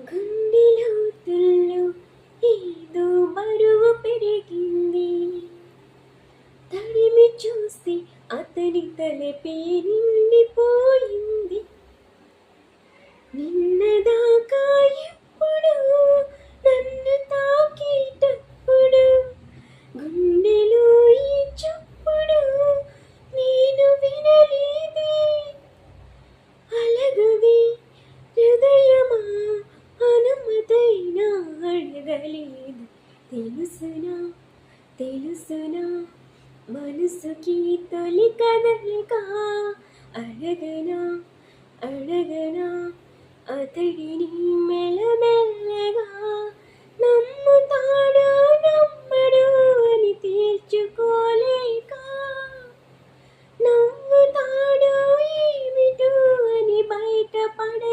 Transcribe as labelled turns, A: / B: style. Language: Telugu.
A: గుండెలో తుల్లో ఏదో బరువు పెరిగింది. తడిమి చూస్తే అతని తలపే నిండిపోయింది. నిన్నదాకా ఎప్పుడు నన్ను తాకేటప్పుడు గుండెలో ఈ చప్పుడు నేను వినలేదే. అలగది హృదయమా అనుమతైనా అడగలేదు. తెలుసునా తెలుసునా మనసుకి తొలి కదలిక. అడగనా అడగనా అతడిని మెల్లమెల్లగా. నమ్ముతాడో నమ్మడో అని తేల్చుకోలేక. నవ్వుతాడో ఏమిటో అని బయటపడ